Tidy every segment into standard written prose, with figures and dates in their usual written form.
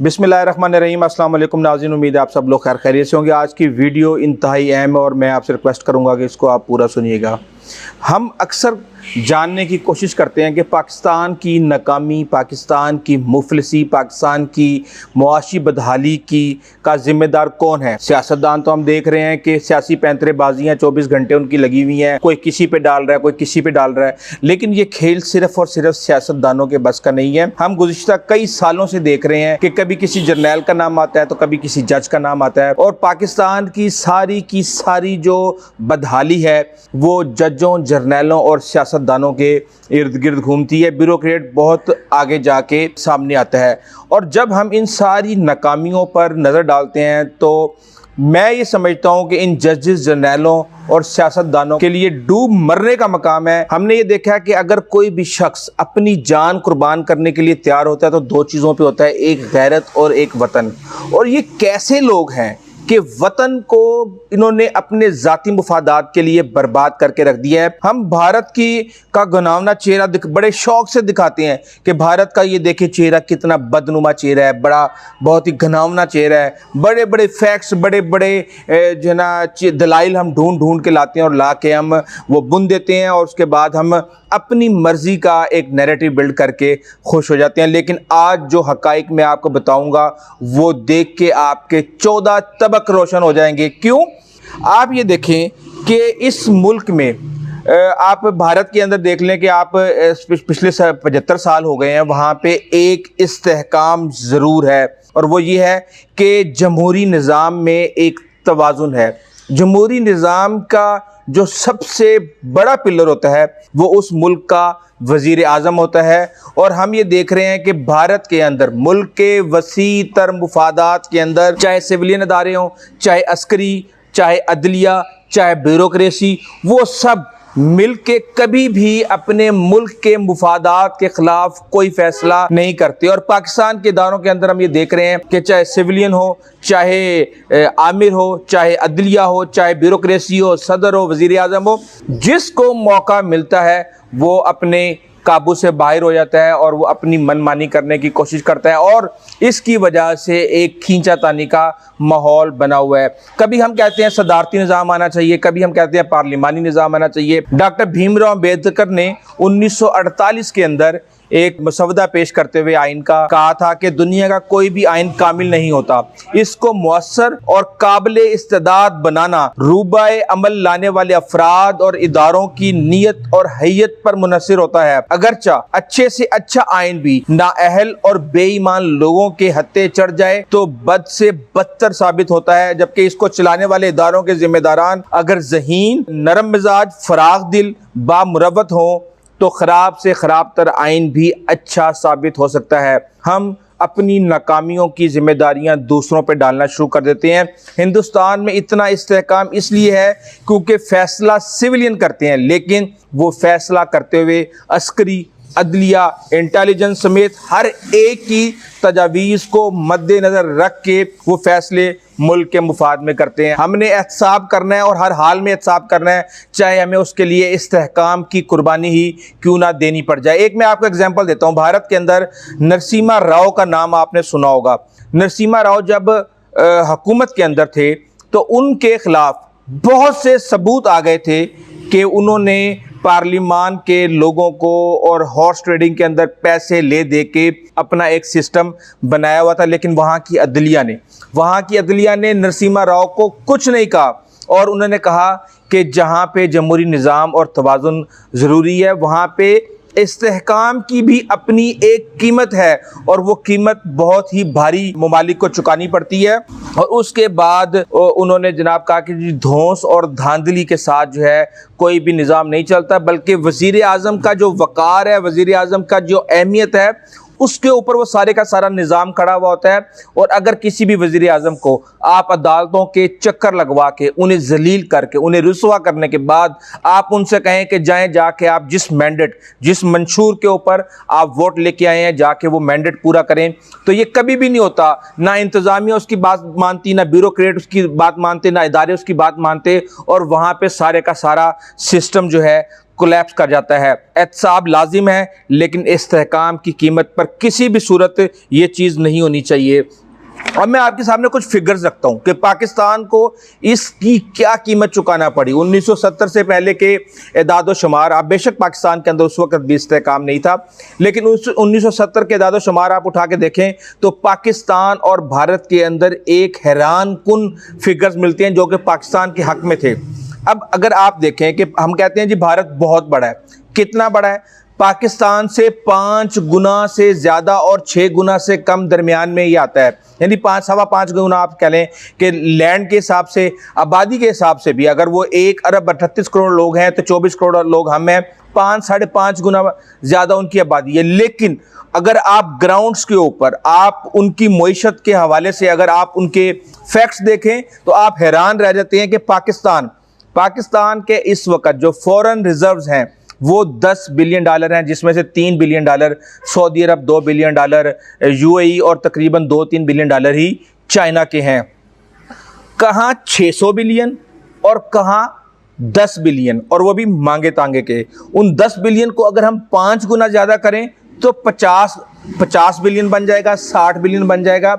बिस्मिल्लाहिर्रहमानिर्रहीम। अस्सलाम वालेकुम नाज़रीन, उम्मीद है आप सब लोग खैर खैरियत से होंगे। आज की वीडियो इंतहाई अहम है और मैं आपसे रिक्वेस्ट करूंगा कि इसको आप पूरा सुनिएगा। हम अक्सर जानने की कोशिश करते हैं कि पाकिस्तान की नाकामी, पाकिस्तान की मुफलिसी, पाकिस्तान की मुआशी बदहाली की का ज़िम्मेदार कौन है। सियासतदान तो हम देख रहे हैं कि सियासी पैंतरेबाजियाँ 24 घंटे उनकी लगी हुई हैं, कोई किसी पे डाल रहा है, कोई किसी पे डाल रहा है, लेकिन ये खेल सिर्फ और सिर्फ सियासतदानों के बस का नहीं है। हम गुज़िश्ता कई सालों से देख रहे हैं कि कभी किसी जर्नैल का नाम आता है तो कभी किसी जज का नाम आता है, और पाकिस्तान की सारी जो बदहाली है वो जजों, जर्नैलों और सियासतदानों के इर्द गिर्द घूमती है। ब्यूरोक्रेट बहुत आगे जाके सामने आता है, और जब हम इन सारी नाकामियों पर नज़र डालते हैं तो मैं ये समझता हूँ कि इन जजेस, जर्नैलों और सियासतदानों के लिए डूब मरने का मकाम है। हमने ये देखा है कि अगर कोई भी शख्स अपनी जान कुर्बान करने के लिए तैयार होता है तो दो चीज़ों पे होता है, एक गैरत और एक वतन। और ये कैसे लोग हैं कि वतन को इन्होंने अपने ज़ाती मुफादात के लिए बर्बाद करके रख दिया है। हम भारत का घुनावना चेहरा बड़े शौक से दिखाते हैं कि भारत का ये देखिए चेहरा कितना बदनुमा चेहरा है, बहुत ही घुनावना चेहरा है। बड़े बड़े फैक्ट्स, बड़े बड़े जो है ना दलाइल हम ढूंढ के लाते हैं और ला के हम वो बुन देते हैं, और उसके बाद हम अपनी मर्जी का एक नैरेटिव बिल्ड करके खुश हो जाते हैं। लेकिन आज जो हकाइक मैं आपको बताऊंगा वो देख के आपके 14 तबक रोशन हो जाएंगे। क्यों? आप ये देखें कि इस मुल्क में आप भारत के अंदर देख लें कि आप पिछले 75 साल हो गए हैं, वहाँ पे एक इस्तेहकाम ज़रूर है, और वो ये है कि जमहूरी निज़ाम में एक तवाज़ुन है। जमहूरी निज़ाम का जो सबसे बड़ा पिलर होता है वो उस मुल्क का वज़ीर आज़म होता है, और हम ये देख रहे हैं कि भारत के अंदर, मुल्क के वसी तर मुफादात के अंदर, चाहे सिविलियन अदारे हों, चाहे अस्करी, चाहे अदलिया, चाहे ब्यूरोक्रेसी, वो सब मिल के कभी भी अपने मुल्क के मुफादात के खिलाफ कोई फैसला नहीं करते। और पाकिस्तान के इदारों के अंदर हम ये देख रहे हैं कि चाहे सिविलियन हो, चाहे आमिर हो, चाहे अदलिया हो, चाहे ब्यूरोक्रेसी हो, सदर हो, वज़ीर आज़म हो, जिसको मौका मिलता है वो अपने काबू से बाहर हो जाता है और वो अपनी मनमानी करने की कोशिश करता है, और इसकी वजह से एक खींचातानी का माहौल बना हुआ है। कभी हम कहते हैं सदारती निज़ाम आना चाहिए, कभी हम कहते हैं पार्लिमानी निज़ाम आना चाहिए। डॉक्टर भीमराव अम्बेडकर ने 1948 के अंदर एक मसवदा पेश करते हुए आइन का कहा था कि दुनिया का कोई भी आइन कामिल नहीं होता, इसको मुअस्सर और काबिल इस्तेदाद बनाना रूबाए अमल लाने वाले अफराद और इदारों की नीयत और हैयत पर मुनहसिर होता है। अगरचा अच्छे से अच्छा आइन भी नाअहल और बेईमान लोगों के हत्थे चढ़ जाए तो बद से बदतर साबित होता है, जबकि इसको चलाने वाले इदारों के जिम्मेदारान अगर ज़हीन, नरम मिजाज, फराग दिल, बामुरवत हो तो खराब से खराब तर आइन भी अच्छा साबित हो सकता है। हम अपनी नाकामियों की जिम्मेदारियां दूसरों पर डालना शुरू कर देते हैं। हिंदुस्तान में इतना इस्तेहकाम इसलिए है क्योंकि फैसला सिविलियन करते हैं, लेकिन वो फैसला करते हुए अस्करी, अदलिया, इंटेलिजेंस समेत हर एक की तजावीज़ को मद्देनज़र रख के वो फैसले मुल्क के मुफाद में करते हैं। हमने एहतसाब करना है और हर हाल में एहतसाब करना है, चाहे हमें उसके लिए इस्तेहकाम की कुर्बानी ही क्यों ना देनी पड़ जाए। एक मैं आपको एग्जांपल देता हूँ। भारत के अंदर नरसिम्हा राव का नाम आपने सुना होगा। नरसिम्हा राव जब हुकूमत के अंदर थे तो उनके खिलाफ बहुत से सबूत आ गए थे कि उन्होंने पार्लिमान के लोगों को और हॉर्स ट्रेडिंग के अंदर पैसे ले दे के अपना एक सिस्टम बनाया हुआ था। लेकिन वहाँ की अदलिया ने नरसिम्हा राव को कुछ नहीं कहा, और उन्होंने कहा कि जहाँ पे जमहूरी निज़ाम और तवाज़ुन ज़रूरी है वहाँ पे इस्तेहकाम की भी अपनी एक कीमत है, और वो कीमत बहुत ही भारी ममालिक को चुकानी पड़ती है। और उसके बाद उन्होंने जनाब कहा कि धौंस और धांधली के साथ जो है कोई भी निज़ाम नहीं चलता, बल्कि वज़ीर आज़म का जो वक़ार है, वज़ीर आज़म का जो अहमियत है, उसके ऊपर वो सारे का सारा निज़ाम खड़ा हुआ होता है। और अगर किसी भी वज़ीर आज़म को आप अदालतों के चक्कर लगवा के, उन्हें जलील करके, उन्हें रुसवा करने के बाद आप उनसे कहें कि जाएं जाके आप जिस मैंडेट, जिस मंशूर के ऊपर आप वोट लेके आए हैं, जाके वो मैंडेट पूरा करें, तो ये कभी भी नहीं होता। ना इंतज़ामिया उसकी बात मानती, ना ब्यूरोक्रेट उसकी बात मानते, ना इदारे उसकी बात मानते, और वहाँ पर सारे का सारा सिस्टम जो है कोलैप्स कर जाता है। एहतसाब लाजिम है, लेकिन इस्तेहकाम की कीमत पर किसी भी सूरत ये चीज़ नहीं होनी चाहिए। अब मैं आपके सामने कुछ फिगर्स रखता हूँ कि पाकिस्तान को इसकी क्या कीमत चुकाना पड़ी। 1970 से पहले के एदाद व शुमार, आप बेशक पाकिस्तान के अंदर उस वक्त भी इस्तेहकाम नहीं था, लेकिन उस 1970 के एदाद व शुमार आप उठा के देखें तो पाकिस्तान और भारत के अंदर एक हैरान कुन फिगर्स मिलते हैं जो कि पाकिस्तान के हक में थे। अब अगर आप देखें कि हम कहते हैं जी भारत बहुत बड़ा है, कितना बड़ा है? पाकिस्तान से 5 गुना से ज़्यादा और 6 गुना से कम दरमियान में ये आता है, यानी 5-5.25 गुना आप कह लें कि लैंड के हिसाब से, आबादी के हिसाब से भी अगर वो 1 अरब 38 करोड़ लोग हैं तो 24 करोड़ लोग हम हैं, 5-5.5 गुना ज़्यादा उनकी आबादी है। लेकिन अगर आप ग्राउंड्स के ऊपर आप उनकी मईशत के हवाले से अगर आप उनके फैक्ट्स देखें तो आप हैरान रह जाते हैं कि पाकिस्तान के इस वक्त जो फॉरेन रिजर्व्स हैं वो $10 बिलियन हैं, जिसमें से $3 बिलियन सऊदी अरब, $2 बिलियन यूएई और तकरीबन $2-3 बिलियन ही चाइना के हैं। कहाँ 600 बिलियन और कहाँ 10 बिलियन, और वो भी मांगे तांगे के। उन 10 बिलियन को अगर हम 5 गुना ज़्यादा करें तो 50 बिलियन बन जाएगा, 60 बिलियन बन जाएगा।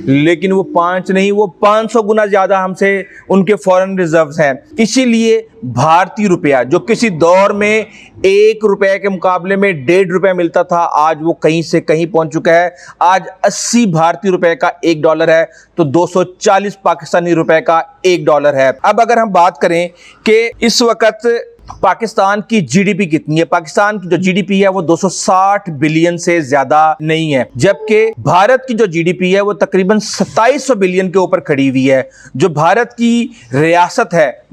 लेकिन वो 5 नहीं, वो 500 गुना ज़्यादा हमसे उनके फॉरेन रिजर्व्स हैं। इसीलिए भारतीय रुपया जो किसी दौर में 1 रुपये के मुकाबले में 1.5 रुपये मिलता था, आज वो कहीं से कहीं पहुंच चुका है। आज 80 भारतीय रुपये का $1 है तो 240 पाकिस्तानी रुपये का $1 है। अब अगर हम बात करें कि इस वक्त पाकिस्तान की जीडीपी कितनी है, पाकिस्तान की जो जीडीपी है वो 260 बिलियन से ज्यादा नहीं है, जबकि भारत की जो जीडीपी है वो तकरीबन 2700 बिलियन के ऊपर खड़ी हुई है। जो भारत की रियासत है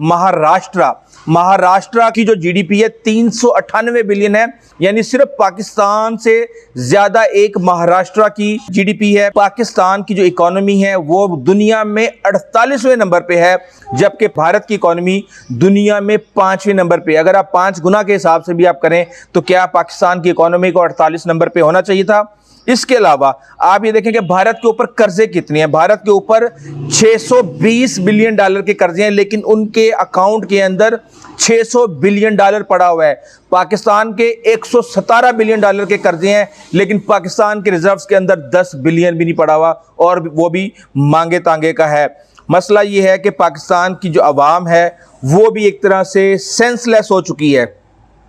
महाराष्ट्र की जो जीडीपी है 398 बिलियन है, यानी सिर्फ पाकिस्तान से ज्यादा एक महाराष्ट्र की जीडीपी है। पाकिस्तान की जो इकोनॉमी है वो दुनिया में 48वें नंबर पे है, जबकि भारत की इकोनॉमी दुनिया में 5वें नंबर पे। अगर आप 5 गुना के हिसाब से भी आप करें तो क्या पाकिस्तान की इकोनॉमी को 48 नंबर पे होना चाहिए था? इसके अलावा आप ये देखें कि भारत के ऊपर कर्जे कितने हैं। भारत के ऊपर $620 बिलियन के कर्जे हैं, लेकिन उनके अकाउंट के अंदर $600 बिलियन पड़ा हुआ है। पाकिस्तान के $117 बिलियन के कर्जे हैं, लेकिन पाकिस्तान के रिजर्व्स के अंदर 10 बिलियन भी नहीं पड़ा हुआ, और वो भी मांगे तांगे का है। मसला ये है कि पाकिस्तान की जो आवाम है वो भी एक तरह से सेंसलेस हो चुकी है।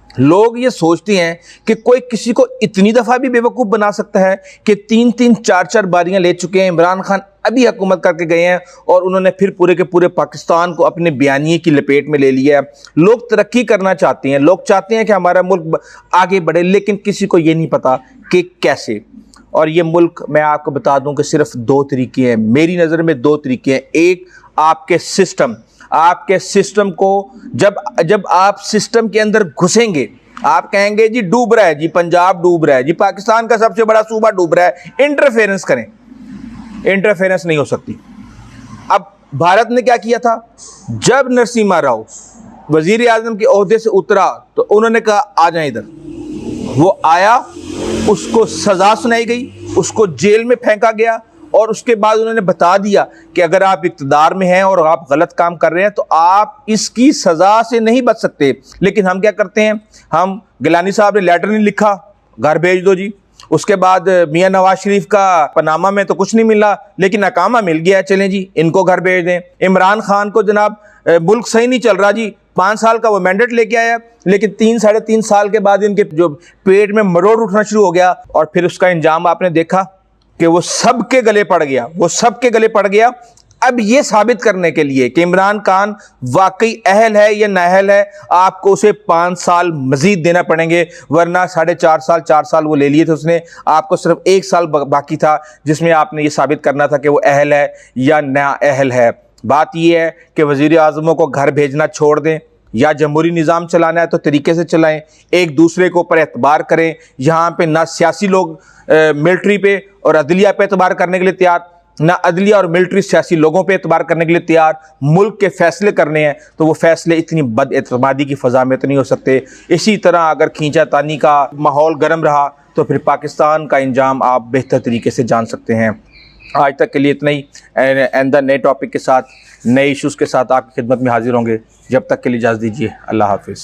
लोग ये सोचते हैं कि कोई किसी को इतनी दफ़ा भी बेवकूफ़ बना सकता है कि 3-3, 4-4 बारियां ले चुके हैं। इमरान खान अभी हुकूमत करके गए हैं और उन्होंने फिर पूरे के पूरे पाकिस्तान को अपने बयानिए की लपेट में ले लिया है। लोग तरक्की करना चाहते हैं, लोग चाहते हैं कि हमारा मुल्क आगे बढ़े, लेकिन किसी को ये नहीं पता कि कैसे। और ये मुल्क, मैं आपको बता दूं कि सिर्फ 2 तरीके हैं, मेरी नज़र में 2 तरीके हैं। एक, आपके सिस्टम को जब आप सिस्टम के अंदर घुसेंगे, आप कहेंगे जी डूब रहा है, जी पंजाब डूब रहा है, जी पाकिस्तान का सबसे बड़ा सूबा डूब रहा है, इंटरफेरेंस करें। इंटरफेरेंस नहीं हो सकती। अब भारत ने क्या किया था, जब नरसिम्हा राव वजीर आजम के ओहदे से उतरा तो उन्होंने कहा आ जाए इधर। वो आया, उसको सजा सुनाई गई, उसको जेल में फेंका गया, और उसके बाद उन्होंने बता दिया कि अगर आप इक़्तिदार में हैं और आप गलत काम कर रहे हैं तो आप इसकी सज़ा से नहीं बच सकते। लेकिन हम क्या करते हैं, हम गिलानी साहब ने लेटर नहीं लिखा, घर भेज दो जी। उसके बाद मियां नवाज शरीफ का पनामा में तो कुछ नहीं मिला, लेकिन अकामा मिल गया, चलें जी इनको घर भेज दें। इमरान खान को जनाब मुल्क सही नहीं चल रहा जी, 5 साल का वो मैंडेट लेके आया, लेकिन 3-3.5 साल के बाद इनके जो पेट में मरोड़ उठना शुरू हो गया, और फिर उसका इंजाम आपने देखा कि वो सबके गले पड़ गया। अब ये साबित करने के लिए कि इमरान खान वाकई अहल है या नाअहल है, आपको उसे 5 साल मजीद देना पड़ेंगे, वरना 4.5 साल वो ले लिए थे उसने, आपको सिर्फ 1 साल बाकी था जिसमें आपने ये साबित करना था कि वो अहल है या नाअहल है। बात ये है कि वज़ीर आज़मों को घर भेजना छोड़ दें, या जमहूरी निज़ाम चलाना है तो तरीके से चलाएं, एक दूसरे के ऊपर एतबार करें। यहाँ पे ना सियासी लोग मिलिट्री पे और अदलिया पे एतबार करने के लिए तैयार, ना अदलिया और मिलिट्री सियासी लोगों पे एतबार करने के लिए तैयार। मुल्क के फैसले करने हैं तो वो फैसले इतनी बदएतमादी की फ़ज़ा में तो नहीं हो सकते। इसी तरह अगर खींचातानी का माहौल गर्म रहा तो फिर पाकिस्तान का इंजाम आप बेहतर तरीके से जान सकते हैं। आज तक के लिए इतना ही। आइंदा नए टॉपिक के साथ, नए इश्यूज़ के साथ आपकी खिदमत में हाजिर होंगे। जब तक के लिए इजाज़त दीजिए, अल्लाह हाफिज़।